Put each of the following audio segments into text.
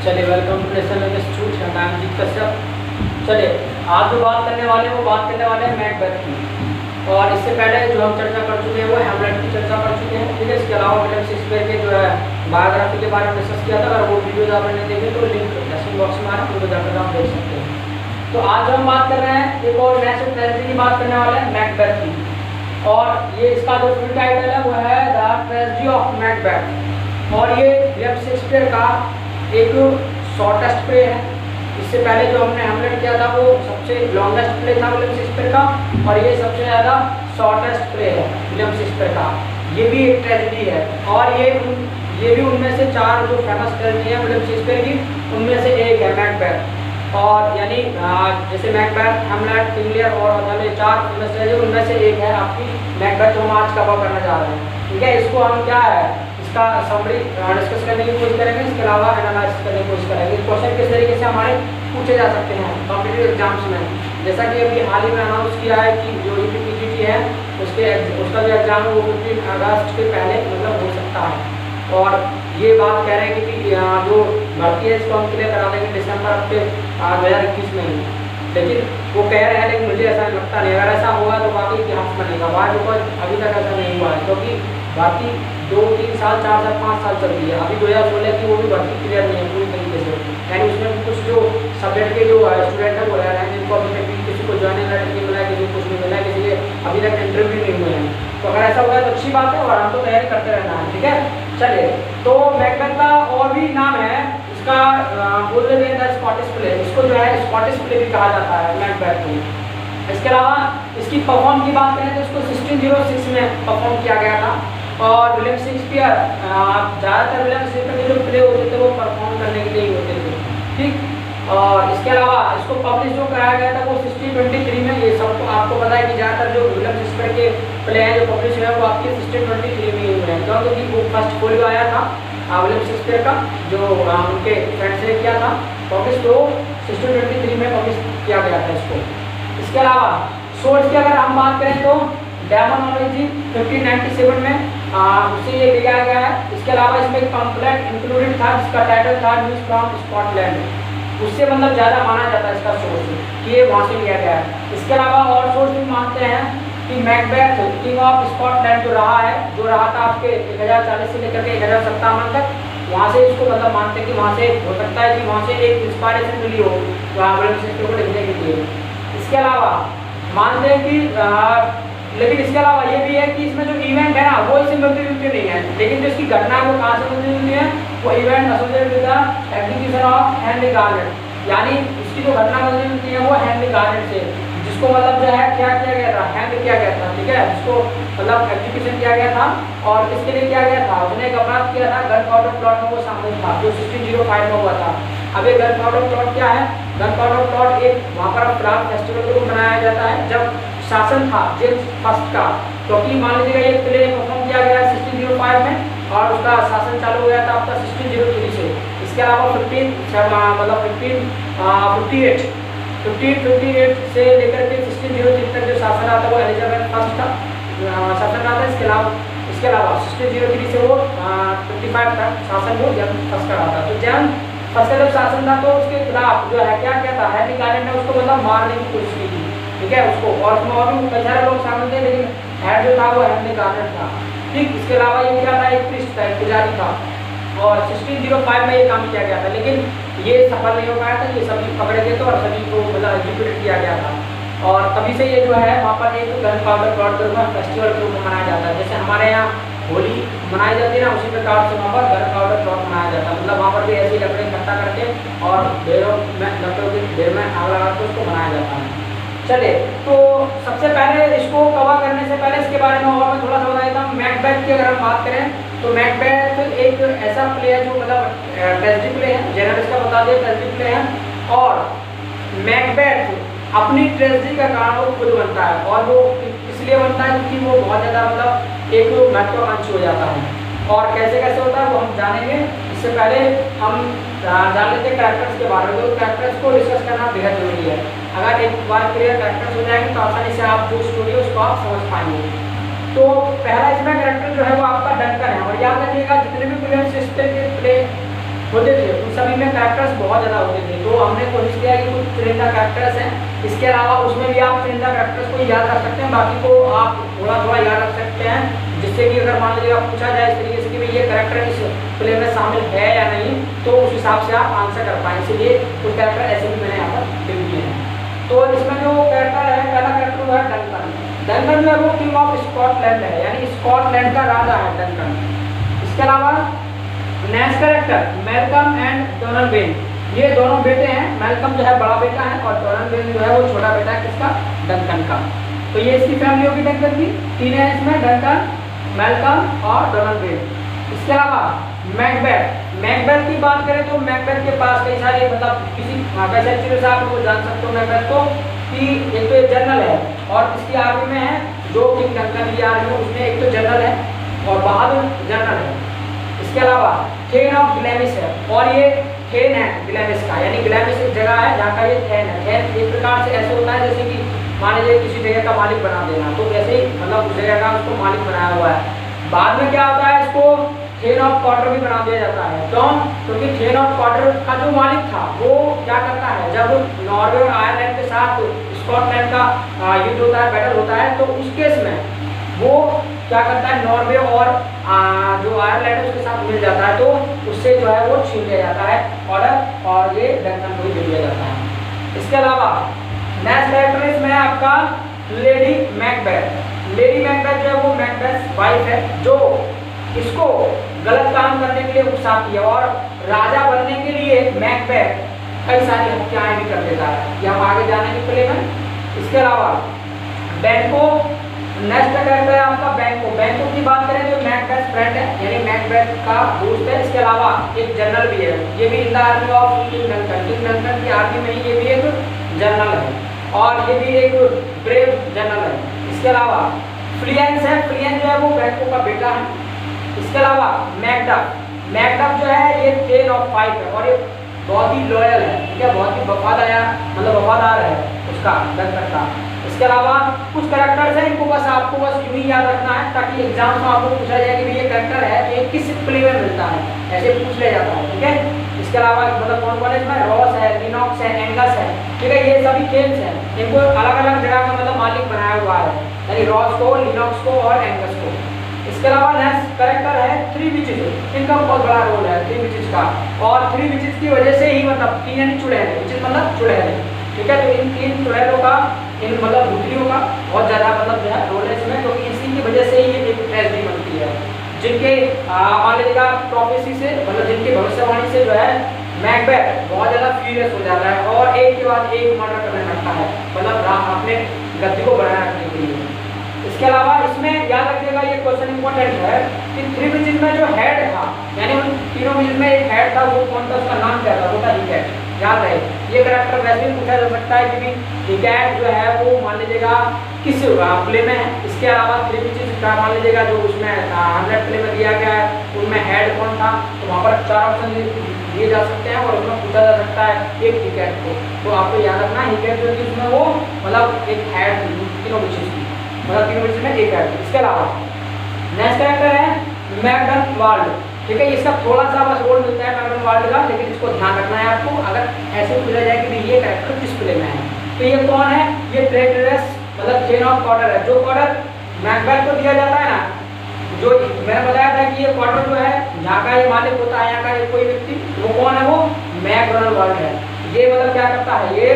चलिए welcome to national institute Namjeet Kashyap. चलिए आज जो बात करने वाले हैं वो बात करने वाले हैं मैकबेथ की। और इससे पहले जो हम चर्चा कर चुके हैं वो हैमलेट की चर्चा कर चुके हैं, ठीक है। इसके अलावा विलियम शेक्सपियर के जो है बायोग्राफी के बारे में डिस्कस किया था। अगर वो वीडियोज आपने नहीं देखे तो लिंक डिस्क्रिप्शन बॉक्स में आ रहा है, उनको जाकर आप देख सकते हैं। तो आज जो हम बात कर रहे हैं एक और नेक्स्ट ट्रेजेडी की बात करने वाले हैं मैकबेथ की। और ये इसका जो फुल टाइटल है वो है द ट्रेजेडी ऑफ मैकबेथ। और ये विलियम शेक्सपियर का एक शॉर्टेस्ट प्ले है। इससे पहले जो हमने हैमलेट किया था वो सबसे लॉन्गेस्ट प्ले था विलियम शेक्सपियर का, और ये सबसे ज़्यादा शॉर्टेस्ट प्ले है विलियम शेक्सपियर का। ये भी एक ट्रेजेडी है और ये भी उनमें से चार जो फेमस ट्रेजेडी है विलियम शेक्सपियर की उनमें से एक है मैकबेथ। और यानी जैसे मैकबेथ, हैमलेट, किंग लियर और अदर चार फेमस ट्रेजेडी उनमें से एक है आपकी मैकबेथ जो हम आज कवर करना चाह रहे हैं, ठीक है। इसको हम क्या है इसका समरी डिस्कस करने की कोशिश करेंगे, इसके अलावा एनालाइज करने की कोशिश करेंगे क्वेश्चन किस तरीके से हमारे पूछे जा सकते हैं कॉम्पिटिटिव एग्जाम्स में। जैसा कि अभी हाल ही में अनाउंस किया है कि जो यूपीपीजीटी है उसका जो एग्जाम है वो 15 अगस्त के पहले मतलब हो सकता है। और ये बात कह रहे हैं कि जो भर्ती है इसको हम क्लियर करा देंगे दिसंबर के 2021 में ही। लेकिन वो कह रहे हैं, लेकिन मुझे ऐसा लगता नहीं। अगर ऐसा होगा तो वाकई इतिहास बनेगा। वाज बिकॉज अभी तक ऐसा नहीं हुआ है, क्योंकि भर्ती 2-3 साल 4 साल 5 साल चल रही है। अभी 2016 की वो भी भर्ती क्लियर नहीं है पूरी तरीके से, यानी उसमें भी कुछ जो सब्जेक्ट के जो स्टूडेंट है वो रह रहे हैं जिनको अभी तक किसी को ज्वाइनिंग लेटर नहीं मिला है, किसी को कुछ नहीं मिला है, किसी के अभी तक इंटरव्यू नहीं हुए हैं। तो अगर ऐसा होगा तो अच्छी बात है और हमको तैयारी करते रहना है, ठीक है। चलिए, तो मैकबेथ का और भी नाम है इसका बोल देते हैं स्कॉटिश प्ले। इसको जो है स्कॉटिश प्ले भी कहा जाता है मैकबेथ को। इसके अलावा इसकी परफॉर्म की बात करें तो इसको 1606 में परफॉर्म किया गया था। और विलियम शेक्सपियर ज़्यादातर विलियम शेक्सपियर के जो प्ले होते थे वो परफॉर्म करने के लिए ही होते थे, ठीक। और इसके अलावा इसको पब्लिश जो कराया गया था वो 1623 में। ये सबको आपको पता है कि ज़्यादातर जो विलियम शेक्सपियर के प्ले हैं जो पब्लिश हुए हैं वो आपके 1623 में ही हुए हैं, क्योंकि वो फर्स्ट फोलियो आया था विलियम शेक्सपियर का जो उनके फ्रेंड्स ने किया था पब्लिश, तो 1623 में पब्लिश किया गया था इसको। इसके अलावा सोर्स की अगर हम बात करें तो डेमोनोलॉजी 1597 में उससे ये लिया गया है। इसके अलावा इसमें एक पम्फलेट इंक्लूडेड था जिसका टाइटल था न्यूज़ फ्रॉम स्कॉटलैंड। उससे मतलब ज़्यादा माना जाता है इसका सोर्स कि ये वहाँ से लिया गया है। इसके अलावा और सोर्स भी मानते हैं कि मैकबेथ किंग ऑफ स्कॉटलैंड जो रहा था आपके 1040 से लेकर के 1057 तक, वहाँ से इसको मतलब मानते हैं कि वहाँ से हो सकता है कि वहाँ से एक इंस्पायरेशन मिली हो विलियम शेक्सपियर को लिखने के लिए। इसके अलावा मानते हैं कि लेकिन इसके अलावा ये भी है कि इसमें जो इवेंट है ना वो इससे मिलती जुलती नहीं है, लेकिन जो इसकी घटना है वो कहाँ से मिलती जुलती है, वो event associated with the execution of Henry garnet. यानी इसकी जो घटना मिलती जुलती है वो हेनरी गार्नेट से, जिसको मतलब जो है क्या किया गया था, हैंग किया गया था, ठीक है। जिसको मतलब एग्जीक्यूशन किया गया था। और किसके लिए किया गया था, उसने एक अपराध किया था, गन पाउडर प्लॉट में वो शामिल था जो 1605 में हुआ था। अब ये गन पाउडर प्लॉट क्या है, गन पाउडर प्लॉट एक वहाँ पर अपराध फेस्टिवल को मनाया जाता है जब शासन था जेम्स फर्स्ट का, क्योंकि मान लीजिएगा ये प्ले परफॉर्म किया गया 1605 में और उसका शासन चालू हो गया था आपका 1603 से। इसके अलावा 1558 से लेकर के 1603 तक जो शासन आता है वो एलिजाबेथ फर्स्ट का शासन रहा था। इसके अलावा 1603 से वो 55 तक शासन वो जेम्स फर्स्ट का रहा था। तो जेम्स फर्स्ट का जब शासन था तो उसके खिलाफ जो है क्या था, हेनरी गार्नेट ने उसको मतलब मारने की कोशिश की थी, ठीक है उसको। और उसमें और भी कई सारे लोग शामिल थे, लेकिन हेड जो था वो हेनरी गार्नेट था, ठीक। इसके अलावा ये क्या था, एक प्रीस्ट था, एक पुजारी था। और 1605 में ये काम किया गया था, लेकिन ये सफल नहीं हो पाया था। ये सभी पकड़े गए थे और सभी को मतलब एग्जीक्यूट किया गया था। और तभी से ये जो है वहाँ पर एक गन पाउडर प्लॉट के रूप में फेस्टिवल के रूप में मनाया जाता है। जैसे हमारे यहाँ होली मनाई जाती है ना, उसी प्रकार से वहाँ पर गन पाउडर प्लॉट मनाया जाता है। मतलब वहाँ पर भी ऐसी लकड़ी इकट्ठा करके और लकड़ों के ढेर में आग लगा के उसको मनाया जाता है। चलिए, तो सबसे पहले इसको कवर करने से पहले इसके बारे में और मैं थोड़ा सा बता देता हूँ। मैकबेथ की अगर हम बात करें तो मैकबेथ एक ऐसा प्ले है जो मतलब ट्रेजेडी प्ले है, जनरल इसका बता दें ट्रेजेडी प्ले है। और मैकबेथ अपनी ट्रेजेडी का कारण वो खुद बनता है, और वो इसलिए बनता है क्योंकि वो बहुत ज़्यादा मतलब एक महत्वाकांक्षी हो जाता है। और कैसे कैसे होता है वो हम जानेंगे। इससे पहले हम जान लेते हैं कैरेक्टर्स के बारे में। तो कैरेक्टर्स को डिस्कस करना बेहद जरूरी है। अगर एक बार क्लियर कैरेक्टर्स हो जाएंगे तो आसानी से आप जो स्टोरी है उसको आप समझ पाएंगे। तो पहला इसमें कैरेक्टर जो है वो आपका डंकन है। और याद रखिएगा जितने भी विलियम शेक्सपियर के प्ले होते थे, उन सभी में कैरेक्टर्स बहुत ज़्यादा होते थे। तो हमने कोशिश किया कि कुछ चुनिंदा कैरेक्टर्स हैं, इसके अलावा उसमें भी आप चुनिंदा कैरेक्टर्स को याद रख सकते हैं, बाकी को आप थोड़ा थोड़ा याद रख सकते हैं, जिससे कि अगर मान लीजिएगा पूछा जाए इस तरीके से कि भाई ये कैरेक्टर इस प्ले में शामिल है या नहीं, तो उस हिसाब से आप आंसर कर पाएँ। इसलिए कुछ कैरेक्टर ऐसे भी मैंने यहाँ पर लिख दिए हैं। तो इसमें जो कैरेक्टर है, पहला कैरेक्टर वो है डंकन। डंकन जो है वो किंग ऑफ स्कॉटलैंड है, यानी स्कॉटलैंड का राजा है डंकन। इसके अलावा next character Malcolm and Donald Ben, ये दोनों बेटे हैं। मैल्कम जो है बड़ा बेटा है और डोनाल्ड बेन जो है वो छोटा बेटा है किसका, डंकन का। तो ये इसकी फैमिली होगी डंकन की, तीन है इसमें, डंकन, मैल्कम और डोनाल्ड बेन। इसके अलावा मैकबेथ, मैकबेथ की बात करें तो मैकबेथ के पास कई सारे मतलब किसी वैसे एक्चुअली से आप लोग जान सकते हो मैकबेथ को कि एक तो जनरल है और इसकी आर्मी में है, जो किंग डंकन की आर्मी है उसमें एक तो जनरल है और बहादुर जनरल है। इसके अलावा थेन ऑफ ग्लैमिस है, और ये थेन है ग्लैमिस का, यानी ग्लैमिस एक जगह है जहाँ का ये थेन है। थेन एक प्रकार से ऐसे होता है जैसे कि मान लीजिए किसी जगह का मालिक बना देना, तो वैसे ही मतलब उस जगह का उसको मालिक बनाया हुआ है। बाद में क्या होता है, इसको थेन ऑफ क्वार्टर भी बना दिया जाता है। क्यों? क्योंकि थेन ऑफ क्वार्टर का जो मालिक था वो क्या करता है, जब नॉर्वे और आयरलैंड के साथ स्कॉटलैंड का युद्ध होता है, बैटल होता है, तो उस केस में वो क्या करता है, नॉर्वे और जो आयरलैंड है उसके साथ मिल जाता है, तो उससे जो है वो छीन लिया जाता है ऑर्डर, और ये डंकन को ही दे दिया जाता है। इसके अलावा नेक्स्ट कैरेक्टर इसमें आपका लेडी मैकबेथ। लेडी मैकबेथ जो है वो मैकबेथ वाइफ है, जो इसको गलत काम करने के लिए उकसाती है और राजा बनने के लिए मैकबेथ कई सारी हत्याएं भी कर देता है। ये हम आगे जाने के प्ले में। इसके अलावा बैंको, नेक्स्ट कैरेक्टर है आपका बैंको। बैंको की बात करें तो मैकबेथ फ्रेंड है, यानी मैकबेथ का दोस्त है। इसके अलावा एक जनरल भी है, ये भी in the army of king Duncan, king Duncan की आर्मी में ही ये भी एक जनरल है और ये भी एक ब्रेव जनरल है। इसके अलावा फ्लियंस है, फ्लियंस जो है वो बैंको का बेटा है। इसके अलावा मैकडफ, मैकडफ जो है ये थेन ऑफ फाइव है और ये बहुत ही लॉयल है, ठीक है, बहुत ही वफादार है उसका डंकन का। इसके अलावा कुछ कैरेक्टर्स हैं, इनको बस आपको बस यूं ही याद रखना है ताकि एग्जाम में आपको पूछा जाए कि ये कैरेक्टर है तो ये किस प्ले में मिलता है, ऐसे पूछ लिया जाता है, ठीक है। इसके अलावा मतलब कौन कौन है इसमें, रॉस है, लिनॉक्स है, एंगस है, ठीक है, ये सभी केम्स हैं, इनको अलग अलग जगह का मतलब मालिक बनाया हुआ है, यानी रॉस को, लिनॉक्स को और एंगस को। इसके अलावा नेक्स्ट कैरेक्टर है थ्री विचेस, इनका बहुत बड़ा रोल है थ्री विचेस का, और थ्री विचेस की वजह से ही मतलब तीन यानी चुड़ैल, विचेस मतलब चुड़ैल, ठीक है। तो इन तीन चुड़ैलों का, इन मतलब बुद्धलियों का बहुत ज़्यादा मतलब जो है रोल है इसमें, क्योंकि इसी की वजह से ही ये एक ट्रेजेडी बनती है, जिनके मान लीजिएगा प्रॉफेसी से मतलब जिनकी भविष्यवाणी से जो है मैकबेथ बहुत ज़्यादा फ्यूरियस हो जाता है और एक के बाद एक मर्डर करने लगता है, मतलब अपने गद्दी को बनाए रखने के लिए। इसके अलावा इसमें याद रखिएगा, ये क्वेश्चन इंपॉर्टेंट है कि थ्री विचेस में जो हेड था, यानी उन तीनों विचेस में एक हेड था, वो कौन था, उसका नाम क्या था, वो था हिकैट। याद रहे, ये कैरेक्टर वैसे भी पूछा जा सकता है कि भी हिकैट जो है वो मान लीजिएगा किस प्ले में है। इसके अलावा थ्री विचेस का मान लीजिएगा जो उसमें 100 प्ले में दिया गया है उनमें हेड कौन था, तो वहाँ पर 4 ऑप्शन दिए जा सकते हैं और उसमें पूछा जा सकता है एक हिकैट को। तो आपको याद रखना हिकैट जो थी उसमें वो मतलब एक हेड तीनों विचेस की, मतलब तीनों विचेस में एक हेड। इसके अलावा नेक्स्ट कैरेक्टर है मैकडन वाल्ड, ठीक है, इसका थोड़ा सा बस रोल मिलता है मैकडन वाल्ड का, लेकिन इसको ध्यान रखना है आपको, अगर ऐसे पूछा जाए कि ये कैरेक्टर किस प्ले में है, तो ये कौन है, ये ट्रेटरस मतलब थेन ऑफ क्वार्टर है। जो क्वार्टर मैकबेथ को दिया जाता है ना, जो मैंने बताया था कि ये क्वार्टर जो है यहाँ का ये मालिक होता है, यहाँ का ये कोई व्यक्ति, वो कौन है, वो मैकडन वाल्ड है। ये मतलब क्या करता है, ये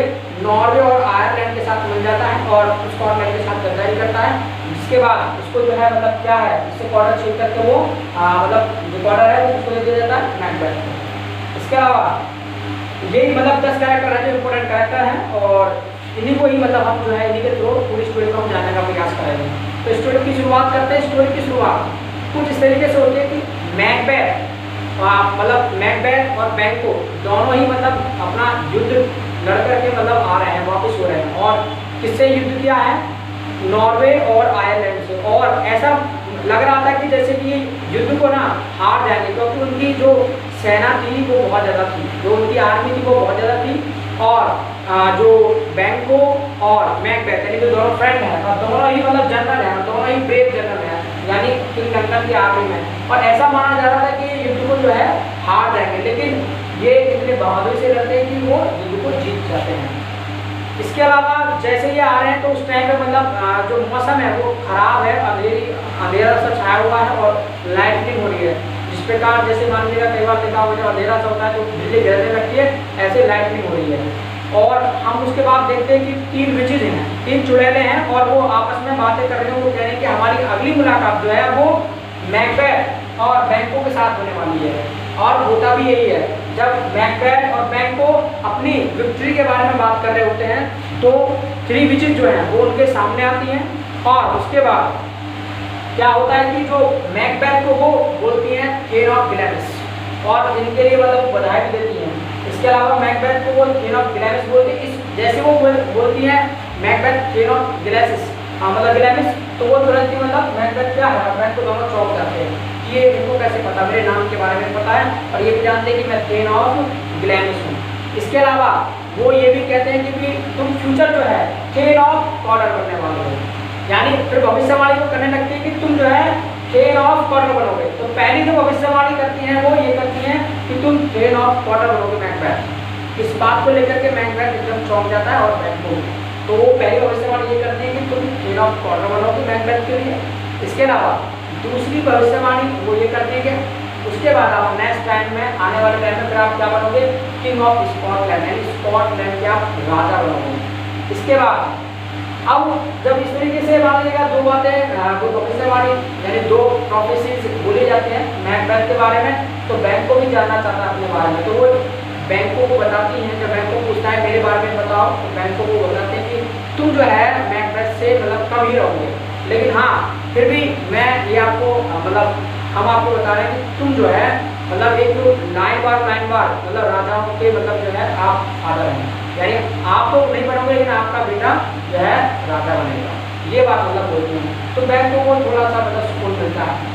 नॉर्वे और आयरलैंड के साथ मिल जाता है और स्कॉटलैंड के साथ गद्दारी करता है, जिसके बाद उसको जो है मतलब क्या है, इससे क्वार्टर छीन करके वो मतलब जो क्वार्टर है वो उसको दे दिया जाता है मैकबेथ को। इसके अलावा यही मतलब 10 कैरेक्टर है जो इम्पोर्टेंट कैरेक्टर हैं और इन्हीं को ही मतलब हम जो है इन्हीं के थ्रू पूरी स्टोरी को हम जानने का प्रयास करेंगे। तो स्टोरी की शुरुआत करते हैं। स्टोरी की शुरुआत कुछ इस तरीके से होती है कि मैकबेथ मतलब मैकबेथ और बैंको दोनों ही मतलब अपना युद्ध लड़ करके मतलब आ रहे हैं, वापस हो रहे हैं, और किससे युद्ध किया है, नॉर्वे और आयरलैंड से, और ऐसा लग रहा था कि जैसे कि युद्ध को ना हार जाएंगे, क्योंकि उनकी जो सेना थी वो बहुत ज़्यादा थी, जो उनकी आर्मी थी वो बहुत ज़्यादा थी, और जो बैंको और मैकबेथ यानी जो दोनों फ्रेंड हैं और दोनों ही मतलब जनरल हैं, दोनों ही ब्रेव जनरल हैं, यानी किंग डंकन के आर्मी में, और ऐसा माना जा रहा था कि ये युद्ध को जो है हार जाएंगे, लेकिन ये इतने बहादुरी से लड़ते हैं कि वो युद्ध को जीत जाते हैं। इसके अलावा जैसे ये आ रहे हैं तो उस टाइम पे मतलब जो मौसम है वो खराब है, अंधेरा सा छाया हुआ है और लाइटनिंग हो रही है, जिस प्रकार जैसे मान लीजिएगा कई बार देखा होगा जब अंधेरा सा होता है तो बिजली गिरने लगती है, ऐसे लाइटनिंग हो रही है। और हम उसके बाद देखते हैं कि 3 विचेज हैं, 3 चुड़ैलें हैं, और वो आपस में बातें कर रहे हैं। वो कह रहे हैं कि हमारी अगली मुलाकात जो है वो मैकबेथ और बैंको के साथ होने वाली है। और होता भी यही है, जब मैकबेथ और बैंको अपनी विक्ट्री के बारे में बात कर रहे होते हैं तो 3 विचेज जो हैं वो उनके सामने आती हैं, और उसके बाद क्या होता है कि जो मैकबेथ को वो बोलती हैं क्वीन ऑफ ग्लैमिस, और इनके लिए मतलब बधाई भी देती हैं। इसके अलावा मैकबेथ को वो क्वीन ऑफ ग्लैमिस बोलती है। जैसे वो बोलती हैं मैकबेथ क्वीन ऑफ ग्लैमिस, मतलब ग्लैमिस, तो वो तुरंत ही मतलब मैकबेथ क्या है, मैकबेथ को दोनों चौंक जाते हैं। ये इनको कैसे पता, मेरे नाम के बारे में पता है, और ये भी जानते हैं कि मैं क्वीन ऑफ ग्लैमिस हूँ। इसके अलावा वो ये भी कहते हैं कि तुम फ्यूचर जो है क्वीन ऑफ कॉर्डर बनने वाले हो, यानी फिर भविष्यवाणी को करने लगती है कि तुम जो है क्वीन ऑफ कॉर्डर बनोगे। तो पहली जो भविष्यवाणी करती हैं वो ये करती हैं कि तुम क्वीन ऑफ कॉर्डर बनोगे मैकबेथ। इस बात को लेकर के मैकबेथ एकदम चौंक जाता है, और बैंको तो वो पहली भविष्यवाणी ये करती है कि तुम क्वीन ऑफ कॉर्डर बनोगे मैकबेथ के लिए। इसके अलावा दूसरी भविष्यवाणी वो ये करती है कि उसके बाद आप नेक्स्ट टाइम में आने वाले टाइम में फिर आप क्या बनोगे, किंग ऑफ स्कॉटलैंड, यानी स्कॉटलैंड के आप राजा बनोगे। इसके बाद अब जब इस तरीके से मान लीजिएगा 2 बातें वो भविष्यवाणी यानी 2 प्रोफेसीज बोली जाती हैं मैकबेथ के बारे में, तो बैंको भी जानना चाहता है अपने बारे में, तो वो बैंको को बताती हैं। जब बैंको पूछता है मेरे बारे में बताओ, तो बैंको को बताते हैं कि तुम जो है मैकबेथ से मतलब कम ही रहोगे, लेकिन हाँ फिर भी मैं ये आपको मतलब हम आपको बता रहे हैं कि तुम जो है मतलब एक लाइन बार मतलब राजाओं के मतलब जो है आप फादर हैं, यानी आप तो नहीं बनोगे लेकिन आपका बेटा जो है राजा बनेगा, ये बात मतलब बोलते हैं। तो बैंको को थोड़ा सा मतलब सुकून मिलता है।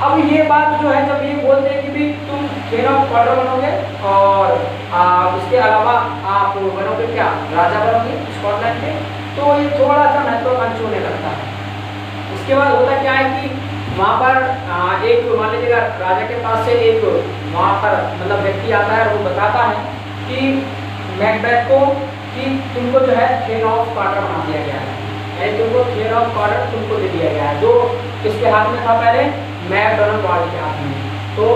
अब ये बात जो है जब ये बोलते हैं कि भी तुम क्वीन ऑफ कॉर्डर बनोगे, और इसके अलावा आप बनोगे क्या, राजा बनोगे स्कॉटलैंड के, तो ये थोड़ा सा महत्वाकांक्षी होने लगता है। उसके बाद होता क्या है कि वहाँ पर एक मान लीजिएगा राजा के पास से एक वहाँ पर मतलब व्यक्ति आता है और वो बताता है कि मैकबेथ को कि तुमको जो है क्वीन ऑफ कॉर्डर बना दिया गया है, यानी तुमको क्वीन ऑफ कॉर्डर तुमको दे दिया गया है, जो किसके हाथ में था पहले, मैकडोनाल्ड के हाथ में। तो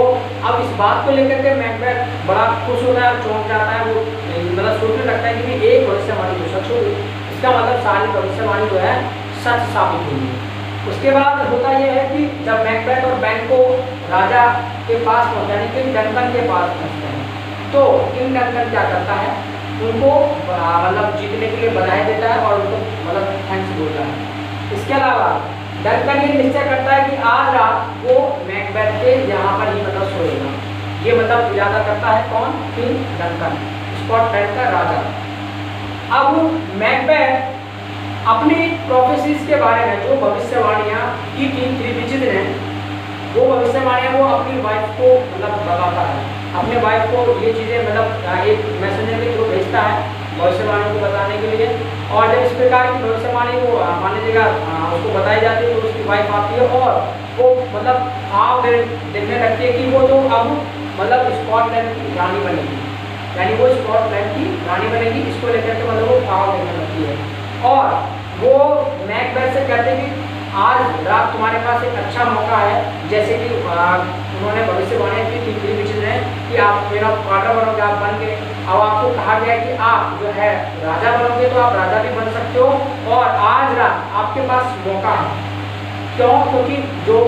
अब इस बात को लेकर के मैकबेथ बड़ा खुश होता है, चौंक जाता है, वो मतलब सोचने लगता है कि एक भविष्यवाणी जो सच होगी, इसका मतलब सारी भविष्यवाणी जो है सच साबित हुई है। उसके बाद होता यह है कि जब मैकबेथ और बैंको राजा के पास पहुंचते हैं, किंग डंकन के पास पहुंचते हैं, तो किंग डंकन क्या करता है, उनको मतलब जीतने के लिए बधाई देता है और उनको मतलब थैंक्स बोलता है। इसके अलावा डंकन ये निश्चय करता है कि आज रात वो मैकबेथ के यहाँ पर ही मतलब सोएगा, ये मतलब इरादा करता है कौन, किंग डंकन, स्कॉटलैंड का राजा। अब मैकबेथ अपनी प्रोफेसीज के बारे में जो भविष्यवाणियाँ की 3 विचेज हैं, वो भविष्यवाणियाँ वो अपनी वाइफ को मतलब बताता है, अपने वाइफ को ये चीज़ें मतलब एक मैसेंजर के थ्रू भेजता है भविष्यवाणी को बताने के लिए। और जब इस प्रकार की भविष्यवाणी को मान लीजिएगा उसको बताई जाती है, तो उसकी वाइफ आती है और वो मतलब आप देखने लगती है कि वो तो अब मतलब स्कॉटलैंड की रानी बनेगी, यानी वो स्कॉटलैंड की रानी बनेगी, इसको लेकर के मतलब वो भाव देखने लगती है। और वो मैकबेथ से कहते हैं कि आज रात तुम्हारे पास एक अच्छा मौका है, जैसे कि उन्होंने भविष्यवाणी की 3 विचेज हैं कि आप क्वीन ऑफ कॉर्डर बनोगे, आप बन गए। अब आपको कहा गया है कि आप जो है राजा बनोगे, तो आप राजा भी बन सकते हो, और आज रात आपके पास मौका है। क्यों, क्योंकि जो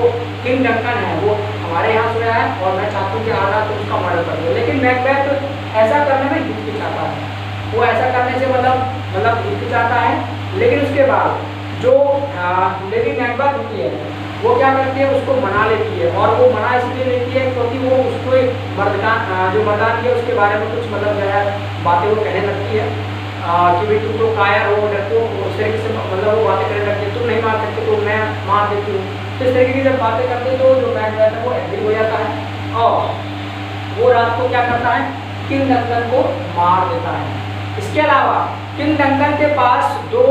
किंग डंकन है वो हमारे यहाँ सोया है और मैं चाहता हूँ कि आज रात उसका मर्डर कर दो। लेकिन मैकबेथ ऐसा करने में हिचकिचाता है, वो ऐसा करने से मतलब हिचकिचाता है। लेकिन उसके बाद जो लेडी मैकबेथ होती है वो क्या करती है, उसको मना लेती है, और वो मना इसलिए लेती है क्योंकि वो उसको एक जो मर्दान है उसके बारे में कुछ मतलब जो है बातें वो कहने लगती है कि भाई तुम तो कायर हो, डरते हो, उस तरीके से मतलब वो बातें करने लगती है, तुम नहीं मार सकते तो मैं मार देती हूँ। तो इस तरीके की जब बातें करते हैं तो जो मैकबेथ है वो एग्री हो जाता है, और वो रात को क्या करता है, किंग डंकन को मार देता है। इसके अलावा किंग डंकन के पास 2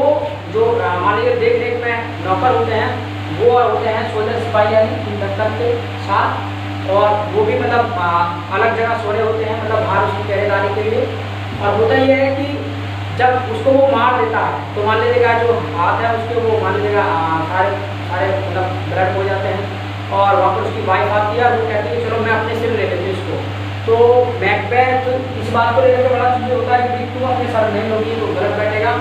जो मान लीजिए देख रेख में नौकर होते हैं, वो और होते हैं सोल्जर सिपाही यानी किंग डंकन के साथ, और वो भी मतलब अलग जगह सोने होते हैं, मतलब बाहर उसकी पहरेदारी के लिए। और होता यह है कि जब उसको वो मार देता है तो मान लीजिएगा जो हाथ है उसके वो मान लीजिएगा सारे सारे मतलब ब्लड हो जाते हैं, और वहाँ पर उसकी वाइफ आती है और वो कहती है चलो मैं अपने सिर ले लेती हूँ इसको। तो मैकबेथ इस बात को लेकर के बड़ा चीज होता है कि तुम अपने सर नहीं लोगी तो गलत बैठेगा।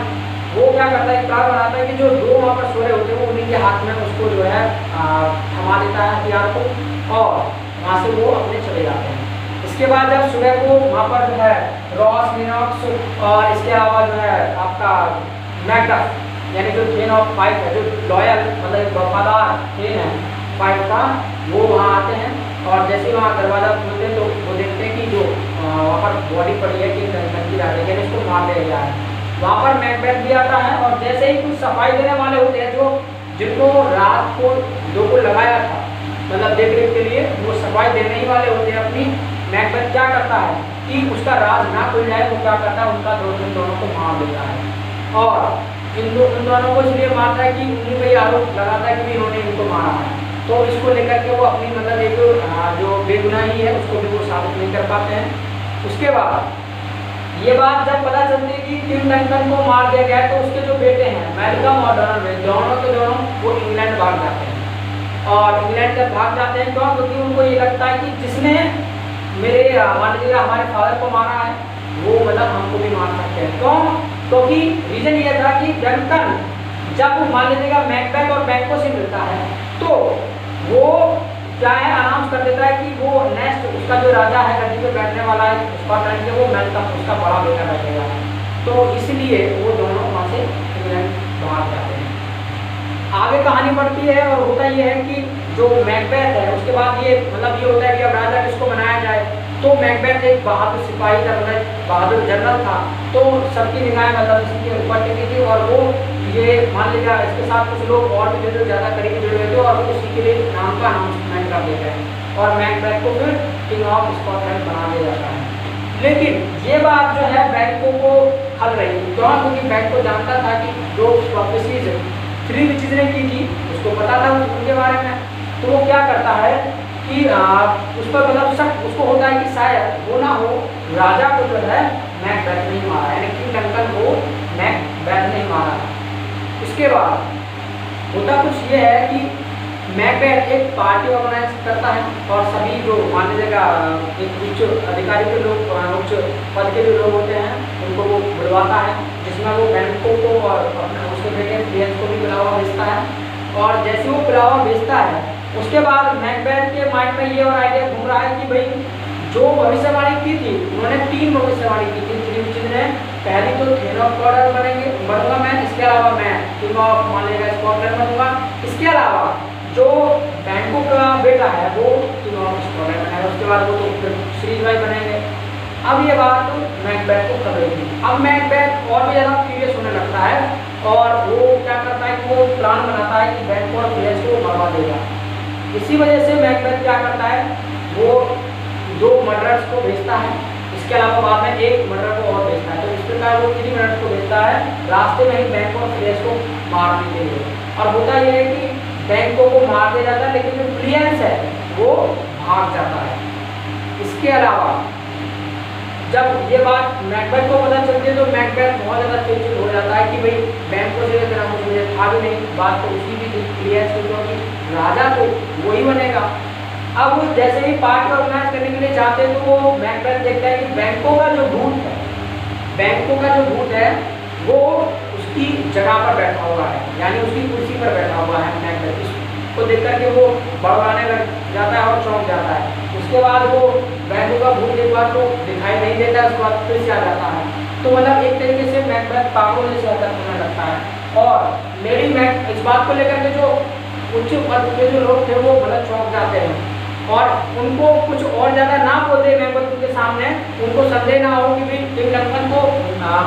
वो क्या करता है, प्लान बनाता है कि जो दो वहाँ पर सोरे होते हैं वो उन्हीं के हाथ में उसको जो है थमा देता है हथियार को, और वहाँ से वो अपने चले जाते हैं। इसके बाद जब सुबह को वहाँ पर जो है रॉस, लिनॉक्स और इसके अलावा जो है आपका मैकडफ यानी जो थेन ऑफ फाइट है, जो लॉयल मतलब एक वफादार थेन है फाइट का, वो वहाँ आते हैं। और जैसे ही वहाँ दरवाज़ा खोलते तो वो देखते हैं कि जो वहाँ पर बॉडी पड़ी है कि गंदगी डाल रही है, इसको मार दिया गया है। वहाँ पर मैकबेथ भी आता है, और जैसे ही कुछ सफाई देने वाले होते हैं जो जिनको रात को दो को लगाया था मतलब देख रेख के लिए, वो सफाई देने ही वाले होते हैं अपनी। मैकबेथ क्या करता है कि उसका राज ना खुल जाए, वो क्या करता है उनका दोनों को मार देता है, और उन दोनों को इसलिए मारता है कि उन्हीं पर आरोप लगाता है कि इन्होंने इनको मारा है। तो इसको लेकर के वो अपनी मतलब एक जो बेगुनाही है उसको भी वो साबित नहीं कर पाते हैं। उसके बाद ये बात जब पता चलती है कि किंग डंकन को मार दिया गया है, तो उसके जो बेटे हैं मैल्कम और डोनाल्ड, दोनों के दोनों वो इंग्लैंड भाग जाते हैं। और इंग्लैंड जब भाग जाते हैं क्यों, क्योंकि उनको ये लगता है कि जिसने मेरे मान लीजिए हमारे फादर को मारा है वो मतलब हमको भी मार सकते हैं। क्यों, क्योंकि रीजन ये था कि डंकन जब मान लीजिएगा मैकबेथ और बैंको से मिलता है तो वो क्या है अनाउंस कर देता है कि वो नेक्स्ट उसका जो राजा है गद्दी पे बैठने वाला है स्कॉटलैंड के, वो मैल्कम उसका बड़ा बेटा बैठेगा। तो इसलिए वो दोनों वहाँ से इंग्लैंड बाहर जाते हैं। आगे कहानी बढ़ती है और होता ये है कि जो मैकबेथ है उसके बाद ये मतलब ये होता है कि अब राजा किसको बनाया जाए। तो मैकबेथ एक बहादुर सिपाही था, मतलब बहादुर जनरल था, तो सबकी निगाहें मतलब इसके ऊपर टिकी थी। और वो ये मान लीजिए इसके साथ कुछ लोग और भी जो ज़्यादा करीबी जुड़े हुए थे, और वो उसी के लिए नाम का अनाउंसमेंट कर देते हैं और मैकबेथ को फिर किंग ऑफ स्कॉटलैंड बना दिया जाता है। लेकिन ये बात जो है बैंको को खल रही थी, क्यों, क्योंकि बैंको जानता था कि जो प्रोफेसीज थ्री विचेस ने की थी उसको पता था उनके बारे में। तो वो क्या करता है कि उस पर मतलब शक उसको होता है कि शायद वो ना हो राजा को जो है मैकबेथ नहीं मारा, यानी किंग डंकन को मैकबेथ नहीं मारा। इसके बाद होता कुछ ये है कि मैकबेथ एक पार्टी ऑर्गेनाइज करता है और सभी जो मान लीजिएगा एक उच्च अधिकारी के लोग, उच्च पद के जो लोग होते हैं उनको वो बुलवाता है, जिसमें वो बैंको को और अपने उसके बेटे प्रियंस को भी बुलावा भेजता है। और जैसे वो बुलावा भेजता है उसके बाद मैकबेथ के माइंड में ये और आइडिया घूम रहा है कि भाई जो भविष्यवाणी की थी उन्होंने 3 भविष्यवाणी की थी थ्री विचेस ने। पहली तो थेन ऑफ गॉड बनूंगा मैं, इसके अलावा मैं किंग ऑफ मान लीजिएगा स्कॉटलैंड बनूंगा, इसके अलावा जो बैंको का बेटा है वो किंग ऑफ स्कॉटलैंड बनेगा, उसके बाद वो तो सीरीज वाइज बनेंगे। अब ये बात मैकबेथ को कर रही थी। अब मैकबेथ और भी ज़्यादा सीरियस होने लगता है और वो क्या करता है कि वो प्लान बनाता है कि बैंको और प्रियंस को मरवा देगा। इसी वजह से मैकबेथ क्या करता है, वो 2 मर्डरर्स को भेजता है, इसके अलावा बाद में एक मर्डर को और भेजता है। तो इस प्रकार वो 3 मर्डर्स को भेजता है रास्ते में ही बैंको और प्रियंस को मारने के लिए। और होता यह है कि बैंको को मार दिया जाता है, लेकिन जो प्रियंस है वो भाग जाता है। इसके अलावा जब ये बात मैकबेथ को पता चलती है तो मैकबेथ बहुत ज़्यादा चिड़चिड़ हो जाता है कि भाई बैंको से लेकर मुझे था भी नहीं, बात तो उसी की थी प्रियंस की, क्योंकि राजा तो वही बनेगा। अब वो जैसे ही पार्टी ऑर्गेनाइज करने के लिए जाते हैं तो वो मैकबेथ देखता है कि बैंको का जो भूत है, बैंको का जो भूत है वो उसकी जगह पर बैठा हुआ है, यानी उसकी कुर्सी पर बैठा हुआ है। मैकबेथ को देख करके वो बड़बड़ाने लग जाता है और चौंक जाता है। उसके बाद वो बैंको का भूत एक बार तो दिखाई नहीं देता है, उसके बाद फिर से आ जाता है। तो मतलब एक तरीके से मैकबेथ पागल जैसे हरकत होने लगता है। और लेडी मैक इस बात को लेकर के जो उच्च पद के जो लोग थे वो मतलब चौंक जाते हैं और उनको कुछ और ज़्यादा ना बोलते मैकबेथ के सामने, उनको संदेह ना हो कि किंग डंकन को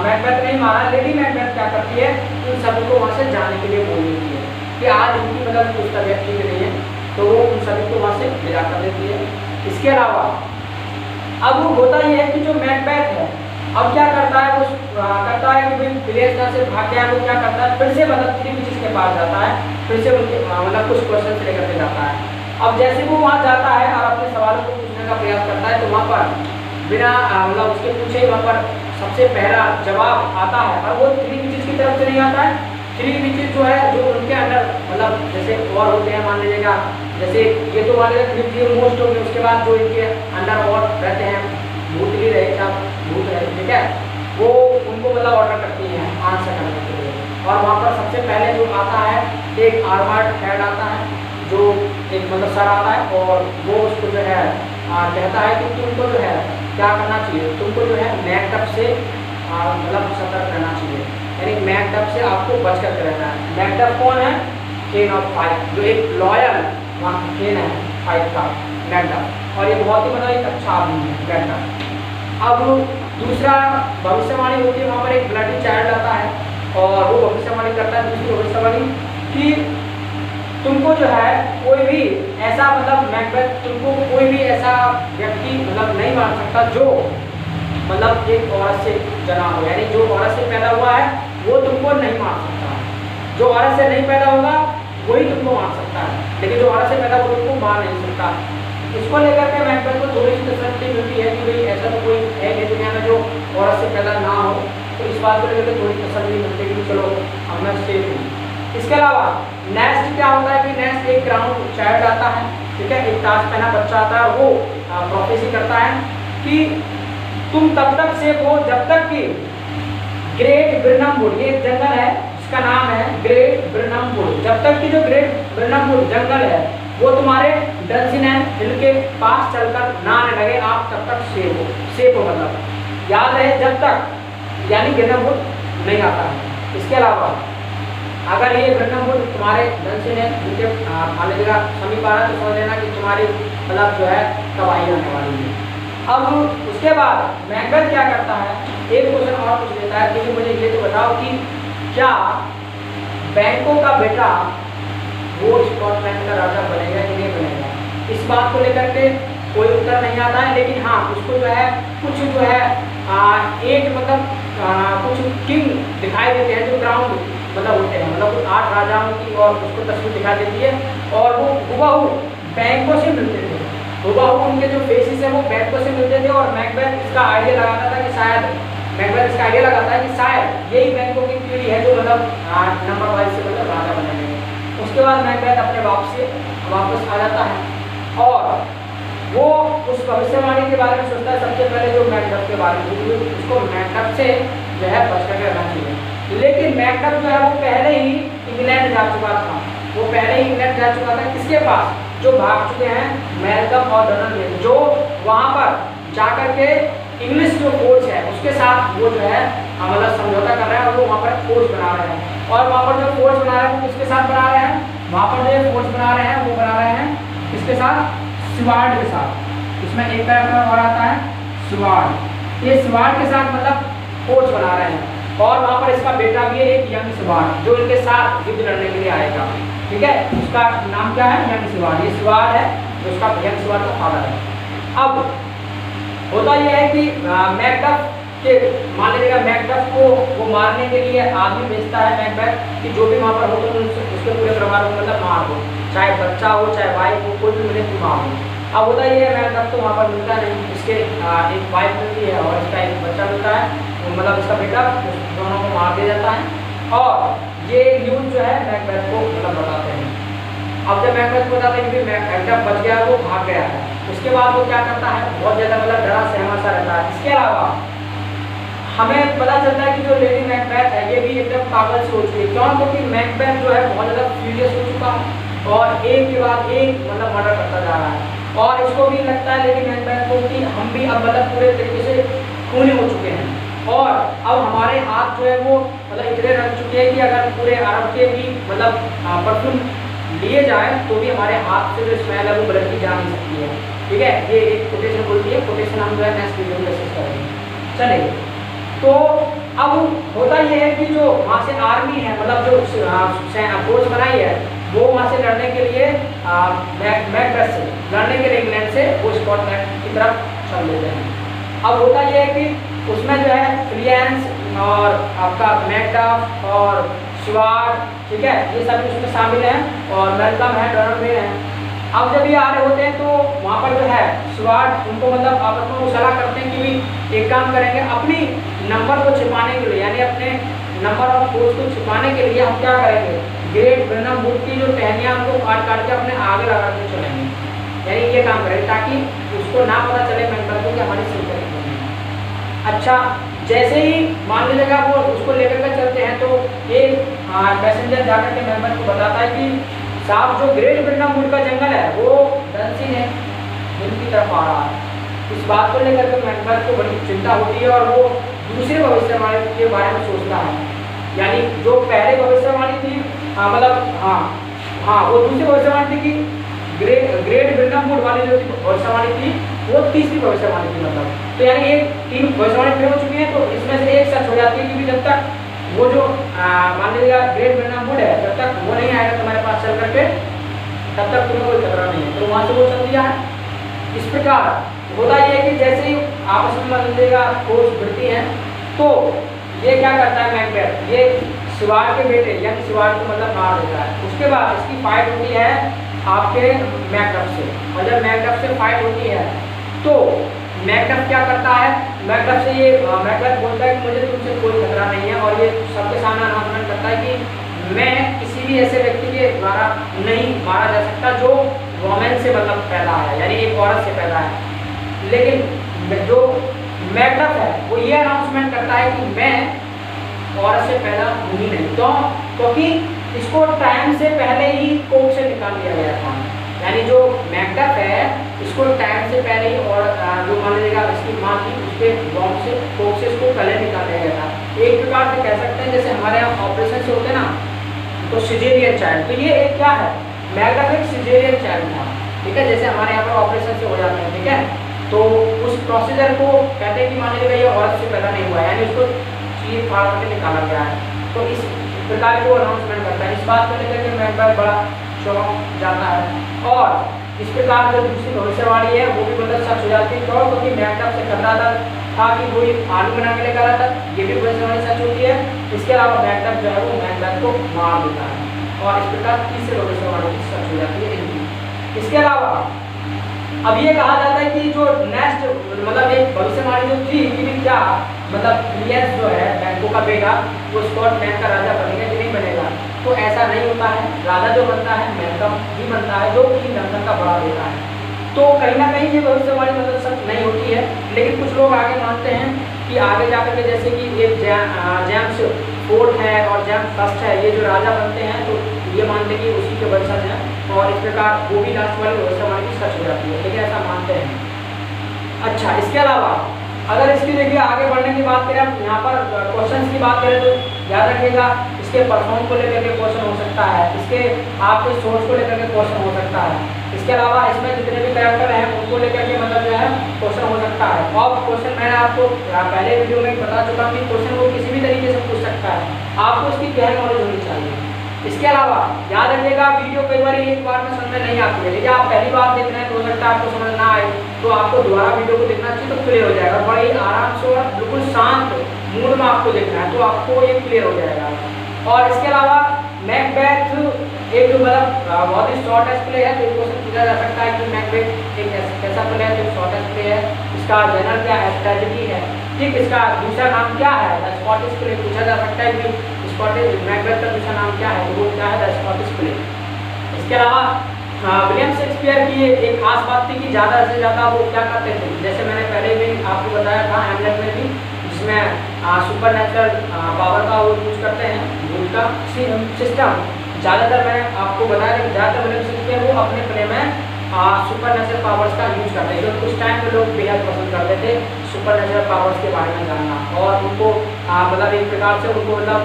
मैकबेथ नहीं मारा। लेडी मैकबेथ क्या करती है, उन सभी को वहाँ से जाने के लिए बोल देती है कि आज उनकी मतलब कुछ तबियत ठीक नहीं है, तो वो उन सभी को वहाँ से विदा कर देती है। इसके अलावा अब वो होता ही है कि जो मैकबेथ है अब क्या करता है वो, करता है कि भाई विलेज से भाग गया, वो क्या करता है फिर से मतलब थ्री विचेस के पास जाता है, फिर से उनके मतलब कुछ क्वेश्चन लेकर के जाता है। अब जैसे वो वहाँ जाता है और अपने सवालों को पूछने का प्रयास करता है, तो वहाँ पर बिना मतलब उसके पूछे वहाँ पर सबसे पहला जवाब आता है, और वो थ्री विचेस की तरफ से नहीं आता है। थ्री विचेस जो है जो उनके अंदर मतलब जैसे और होते हैं, मान लीजिएगा जैसे ये तो मान लीजिए थ्री मोस्ट हो गए, उसके बाद जो इनके अंदर और रहते हैं भूतली रहे क्या भूत रहे, ठीक है, वो उनको मतलब ऑर्डर करती हैं आंसर करने के लिए। और वहाँ पर सबसे पहले जो आता है एक आर्मर्ड हेड आता है, जो एक मतलब सर आता है, और वो उसको जो है कहता है कि तुमको जो है क्या करना चाहिए, तुमको जो है मैकडफ से मतलब सतर्क रहना चाहिए, यानी मैकडफ से आपको बच करके रहना है। मैकडफ कौन है? केन ऑफ फाइट, जो एक लॉयल वहाँ केन है फाइट का मैकडफ, और ये बहुत ही मतलब एक अच्छा आदमी है मैकडफ। अब दूसरा भविष्यवाणी होती है, वहाँ पर एक ब्लडी चाइल्ड आता है और वो भविष्यवाणी करता है, दूसरी भविष्यवाणी कि तुमको जो है कोई भी ऐसा मतलब मैकबेथ तुमको कोई भी ऐसा व्यक्ति मतलब नहीं मार सकता जो मतलब एक औरत से जना हो, यानी जो औरत से पैदा हुआ है वो तुमको नहीं मार सकता, जो औरत से नहीं पैदा होगा वही तुमको मार सकता है, लेकिन जो औरत से पैदा हो तुमको मार नहीं सकता। इसको लेकर के मैकबेथ को थोड़ी सी तसल्ली मिलती है कि भाई ऐसा तो कोई है नहीं दुनिया में जो औरत से पैदा ना हो, तो इस बात को लेकर के थोड़ी तसल्ली मिलती है कि चलो अब मैं सेफ हूँ। इसके अलावा नेक्स्ट क्या होता है कि नेक्स्ट एक ग्राउंड चाइल्ड आता है, ठीक है, एक ताज पहना बच्चा आता है, वो प्रोफेसी करता है कि तुम तब तक सेफ हो जब तक कि ग्रेट ब्रिनम वुड, ये जंगल है इसका नाम है ग्रेट ब्रिनम वुड, जब तक कि जो ग्रेट ब्रिनम वुड जंगल है वो तुम्हारे डंसिनैन हिल के पास चलकर ना आने लगे, आप तब तक सेफ हो मतलब याद रहे जब तक, यानी ब्रिनम वुड नहीं आता है। इसके अलावा अगर ये ब्रिनम वुड तुम्हारे डंसिनैन हिल के मान लीजिएगा समीप आ रहा है तो समझ लेना कि तुम्हारी मतलब जो है तबाही आने वाली है। अब उसके बाद मैकबेथ क्या करता है, एक क्वेश्चन और पूछ लेता है कि मुझे ये तो बताओ कि क्या बैंको का बेटा वो स्कॉटलैंड का राजा बनेगा कि नहीं बनेगा। इस बात को लेकर के कोई उत्तर नहीं आता है, लेकिन हाँ उसको जो है कुछ जो है एक मतलब कुछ किंग दिखाई देते हैं जो ग्राउंड मतलब होते हैं, मतलब कुछ 8 राजाओं की और उसको तस्वीर दिखाई देती है, और वो हुबहू बैंकों से मिलते थे, हुबहू उनके जो फेसेस है वो बैंकों से मिलते थे। और मैकबेथ इसका आइडिया लगाता था कि शायद मैकबेथ इसका आइडिया लगाता है कि शायद यही बैंकों की पीढ़ी है जो मतलब नंबर वाइज से मतलब राजा बनेंगे। उसके बाद मैकबेथ अपने वापस आ जाता है और वो उस भविष्यवाणी के बारे में सोचता है। सबसे पहले जो मैकडफ के बारे में उसको मैकडफ से जो है बच करके रहना चाहिए, लेकिन मैकडफ जो है वो पहले ही इंग्लैंड जा चुका था, वो पहले ही इंग्लैंड जा चुका था। किसके पास? जो भाग चुके हैं मैल्कम और डोनाल्ड, जो वहाँ पर जाकर के इंग्लिश जो फोर्स है उसके साथ वो जो है मतलब समझौता कर रहे हैं, और वो वहाँ पर फोर्स बना रहे हैं। और वहाँ पर जो फोर्स बना रहे हैं वो किसके साथ बना रहे हैं? वहाँ पर जो फोर्स बना रहे हैं वो बना रहे हैं किसके साथ? स्वार्ड के साथ। इसमें एक कैरेक्टर और आता है स्वार्ड, ये स्वार्ड के साथ मतलब फोर्स बना रहे हैं। और वहाँ पर इसका बेटा भी है एक यंग स्वार्ड जो इनके साथ युद्ध लड़ने के लिए आएगा, ठीक है, उसका नाम क्या है? Young sword. ये स्वार्ड है जो उसका यंग स्वार्ड का फादर है। अब होता यह है कि मैकडफ के मान लीजिएगा मैकडफ को वो मारने के लिए आदमी भेजता है मैकबेथ कि जो भी वहाँ पर हो तो उसके पूरे परिवार को मतलब मार दो, चाहे बच्चा हो चाहे वाइफ हो, कोई भी मिले तो मार दो। अब होता ये है मैकडफ तो वहाँ पर मिलता नहीं, इसके एक वाइफ मिलती है और इसका एक बच्चा मिलता है, तो मतलब इसका बेटा दोनों को मार दिया जाता है। और ये न्यूज़ जो है मैकबेथ को मतलब बताते हैं। अब जब मैकबेथ को बताते हैं कि मैकडफ बच गया, वो भाग गया है, उसके बाद वो क्या करता है? बहुत ज़्यादा मतलब डरा सहमा सा रहता है। इसके अलावा हमें पता चलता है कि जो लेडी मैकबेथ है ये भी एकदम पागल से हो चुकी है। क्यों? क्योंकि मैकबेथ जो है बहुत ज़्यादा फ्यूरियस हो चुका है और एक के बाद एक मतलब मर्डर करता जा रहा है, और इसको भी लगता है लेडी मैकबेथ को कि हम भी अब मतलब पूरे तरीके से खूनी हो चुके हैं, और अब हमारे हाथ जो है वो मतलब इतने रख चुके हैं कि अगर पूरे अरब के भी मतलब परफ्यूम लिए जाए तो भी हमारे हाथ से जो स्मेल है वो ब्लड की जा नहीं सकती है, ठीक है। ये एक कोटेशन बोलती है, कोटेशन हम जो है नेक्स्ट वीडियो में डिस्कस करेंगे। चलिए, तो अब होता यह है कि जो वहाँ से आर्मी है मतलब जो फोर्स बनाई है वो वहाँ से लड़ने के लिए मैकबेथ से लड़ने के लिए इंग्लैंड से वो स्कॉटलैंड की तरफ चल लेते हैं। अब होता यह है कि उसमें जो है फ्लियंस और आपका मैकडफ और स्वार्ट, ठीक है, ये सभी उसमें शामिल हैं, और मेलकम है, डोनाल्ड है। अब जब ये आ रहे होते हैं तो वहाँ पर जो है स्वार्ट उनको मतलब आपस में सलाह करते हैं कि भी एक काम करेंगे, अपनी नंबर को छिपाने के लिए, यानी अपने नंबर ऑफ फोर्स को छिपाने के लिए हम क्या करेंगे, ग्रेट ब्रेनम वुड की जो टहनियाँ उनको काट काट के अपने आगे लगा के चलेंगे, यानी ये काम करेंगे ताकि उसको ना पता चले मेंबर को कि हमारी संख्या कितनी है। अच्छा, जैसे ही मान लीजिएगा वो उसको लेकर के चलते हैं तो एक पैसेंजर जाकर के मेंबर को बताता है कि साहब जो ग्रेट ब्रेनम वुड का जंगल है वो डंसी है हिल की तरफ आ रहा है। इस बात को लेकर के मेंबर को बड़ी चिंता होती है और वो दूसरे भविष्यवाणी के बारे में सोचता है, यानी जो पहले भविष्यवाणी थी वो दूसरी भविष्यवाणी थी कि ग्रेट ब्रेनम वुड वाली जो भविष्यवाणी थी वो तीसरी भविष्यवाणी थी, मतलब तो यानी एक 3 भविष्यवाणी फिर हो चुकी है, तो इसमें से एक सच हो जाती है कि जब तक वो जो मान लीजिएगा ग्रेट ब्रेनम वुड है जब तक वो नहीं आएगा तुम्हारे पास चल करके तब तक तुम्हें कोई खतरा नहीं है, तो वहाँ से वो चल दिया है। इस प्रकार होता ये है कि जैसे ही आपस में मान लीजिएगा फोर्स बढ़ती है तो ये क्या करता है मैकबेथ, ये शिवार के बेटे यानी शिवार को मतलब मार देता है। उसके बाद इसकी फाइट होती है आपके मैकडफ से, और जब मैकडफ से फाइट होती है तो मैकडफ क्या करता है, मैकडफ से ये मैकडफ बोलता है कि मुझे तुमसे कोई खतरा नहीं है, और ये सबके सामने अनाउंसमेंट करता है कि मैं किसी भी ऐसे व्यक्ति के द्वारा नहीं मारा जा सकता जो वोमेन से मतलब पैदा है, यानी एक औरत से पैदा है। लेकिन जो मैकडफ है वो ये अनाउंसमेंट करता है कि मैं औरत से पैदा हुई नहीं, तो क्योंकि इसको टाइम से पहले ही कोख से निकाल दिया गया था, यानी जो मैकडफ है इसको टाइम से पहले ही, और जो मान लीजिएगा इसकी माँ थी उसके बॉम्ब से कोख से इसको पहले निकाल दिया गया था। एक प्रकार से कह सकते हैं जैसे हमारे यहाँ ऑपरेशन से होते हैं ना, तो सिजेरियन चाइल्ड, तो ये एक क्या है, मैकडफ एक सिजेरियन चाइल्ड था, ठीक है, जैसे हमारे यहाँ पर ऑपरेशन से हो जाते हैं, ठीक है, तो उस प्रोसीजर को कहते हैं कि मान लीजिएगा ये औरत से पैदा नहीं हुआ है, यानी उसको चीर फाड़ करके निकाला गया है, तो इस प्रकार को अनाउंसमेंट करता है। इस बात को लेकर के मैकडफ बड़ा चौंक जाता है, और इस प्रकार जो दूसरी भविष्यवाणी है वो भी मतलब सच हो जाती है, क्योंकि मैकडफ से खतरा था कि कोई आलू बना के लेकर आता, ये भी भविष्यवाणी सच होती है। इसके अलावा मैकडफ जो है वो मैकडफ को मार देता है, और इस प्रकार तीसरे भविष्यवाणी भी सच हो जाती है इनकी। इसके अलावा अब ये कहा जाता है कि जो नेक्स्ट मतलब एक भविष्यवाणी जो थी कि क्या मतलब फ्लियंस जो है बैंको का बेटा वो स्कॉटलैंड का राजा बनेगा कि नहीं बनेगा, तो ऐसा नहीं होता है। राजा जो बनता है मैलकम ही बनता है जो कि लंदन का बड़ा बेटा है। तो कहीं ना कहीं ये भविष्यवाणी मतलब सच नहीं होती है, लेकिन कुछ लोग आगे मानते हैं कि आगे जाकर के जैसे कि एक जेम्स फोर्थ है और जेम्स फर्स्ट है, ये जो राजा बनते हैं तो ये मानते हैं कि उसी के वंशज हैं, और इस प्रकार वो भी लास्ट वाली भविष्यवाणी की सच हो जाती है, लेकिन ऐसा मानते हैं। अच्छा, इसके अलावा अगर इसकी देखिए आगे बढ़ने की बात करें, आप यहाँ पर क्वेश्चन की बात करें तो याद रखिएगा इसके परफॉर्म को लेकर के क्वेश्चन हो सकता है, इसके आपके सोर्स को लेकर के क्वेश्चन हो सकता है, इसके अलावा इसमें जितने भी कैरेक्टर हैं उनको लेकर के मतलब जो है क्वेश्चन हो सकता है। और क्वेश्चन मैंने आपको पहले वीडियो में बता चुका हूँ कि क्वेश्चन वो किसी भी तरीके से पूछ सकता है, आपको इसकी गहरी नॉलेज होनी चाहिए। इसके अलावा याद रखिएगा वीडियो कई बार एक बार में समझ में नहीं आती है, लेकिन आप पहली बार देख रहे हैं तो हो सकता है आपको समझ ना आए, तो आपको दोबारा वीडियो को देखना चाहिए तो क्लियर हो जाएगा। बड़े ही आराम से और बिल्कुल शांत मूड में आपको देखना है तो आपको ये क्लियर हो जाएगा। और इसके अलावा मैकबेथ एक जो मतलब बहुत ही शॉर्टेस्ट प्ले है, तो क्वेश्चन पूछा जा सकता है कि मैकबेथ एक कैसा प्ले है, जो शॉर्टेस्ट प्ले है, इसका जनरल क्या है, ट्रेजेडी है, ठीक, इसका दूसरा नाम क्या है, द स्कॉटिश प्ले पूछा जा सकता है कि स्कॉटिश मैकबेथ का दूसरा नाम क्या है, वो क्या है, द स्कॉटिश प्ले। इसके अलावा विलियम शेक्सपियर की एक खास बात थी कि ज़्यादा से ज़्यादा वो क्या करते थे, जैसे मैंने पहले भी आपको बताया था हैमलेट में भी, जिसमें सुपर नेचुरल पावर का वो यूज करते हैं, उनका सिस्टम ज़्यादातर मैंने आपको बताया कि ज़्यादातर विलियम शेक्सपियर वो अपने प्ले में सुपर नेचुरल पावर्स का यूज करते हैं, क्योंकि उस टाइम पे लोग बेहद पसंद करते थे सुपर नेचुरल पावर्स के बारे में जानना, और उनको मतलब एक प्रकार से उनको मतलब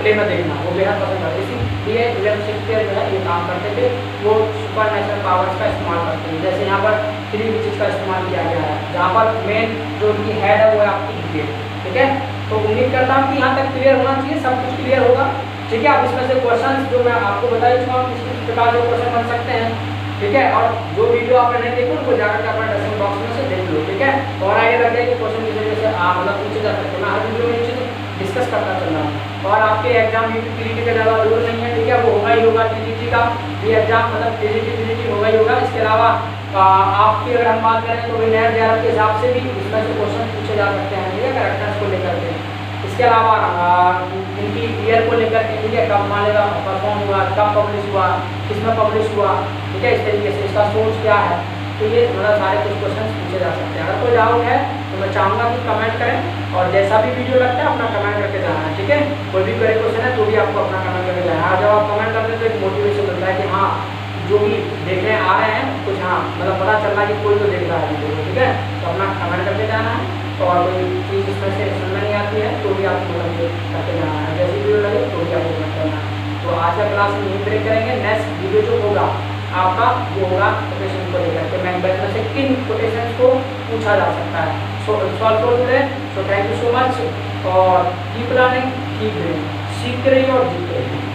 प्ले में देखना वो बेहद पसंद करते, इसीलिए विलियम शेक्सपियर जो है ये काम करते थे, वो सुपर नेचुरल पावर्स का इस्तेमाल करते हैं। जैसे यहाँ पर 3 विचेस का इस्तेमाल किया गया है, जहाँ पर मेन जो उनकी हेड है वो है आपकी ग्रेट, ठीक है। तो उम्मीद करता हूँ कि यहाँ तक क्लियर होना चाहिए, सब कुछ क्लियर होगा, ठीक है। अब इसमें से क्वेश्चन जो मैं आपको बता चुका हूँ किस प्रकार के क्वेश्चन बन सकते हैं, ठीक है। और जो वीडियो आपने नहीं देखो उनको जाकर के अपना डिस्क्रिप्शन बॉक्स में से देख लो, ठीक है। और आगे लग जाए कि क्वेश्चन किस तरीके से मतलब पूछे जा सकते हैं, मैं हर वीडियो में ये चीज़ डिस्कस करता चल रहा हूँ। और आपके एग्जाम यूपी पीजीटी का ज़्यादा दूर नहीं है, ठीक है, वो होगा ही होगा पीजीटी का ये एग्जाम, मतलब पीजीटी होगा ही होगा। इसके अलावा आपकी अगर हम बात करें तो भी नया के हिसाब से भी इसमें से क्वेश्चन पूछे जा सकते हैं, ठीक है, करेक्टनेस को लेकर के। इसके अलावा इनकी ईयर को लेकर के, ठीक है, कब मानेगा परफॉर्म हुआ, कब पब्लिश हुआ, किसमें पब्लिश हुआ, ठीक है, इस तरीके से इसका सोर्स क्या है, तो ये मतलब सारे कुछ क्वेश्चन पूछे जा सकते हैं। अगर कोई डाउट है तो मैं चाहूँगा कि कमेंट करें और जैसा भी वीडियो लगता है अपना कमेंट करके जाना है, ठीक है। कोई भी क्वेरी क्वेश्चन है तो भी आपको अपना कमेंट करके जाना है। जब आप कमेंट करते हैं तो एक मोटिवेशन मिलता है कि हाँ जो भी देखने आ रहे हैं कुछ, हाँ मतलब पता चल रहा है कि कोई तो देख रहा है वीडियो को, ठीक है। तो अपना कमेंट करके जाना है और कोई चीज़ इसमें से समझ नहीं आती है तो भी आपको करके जाना है, जैसी वीडियो लगे तो भी आपको कमेंट करना है। तो आज का क्लास हम यहीं ब्रेक करेंगे। नेक्स्ट वीडियो जो होगा आपका वो होगा कोटेशन को लेकर के, मैकबेथ में से किन कोटेशन को पूछा जा सकता है। Solve for today. So thank you so much और कीप लर्निंग, कीप डूइंग, सीखते रहिए और जीतते रहिए।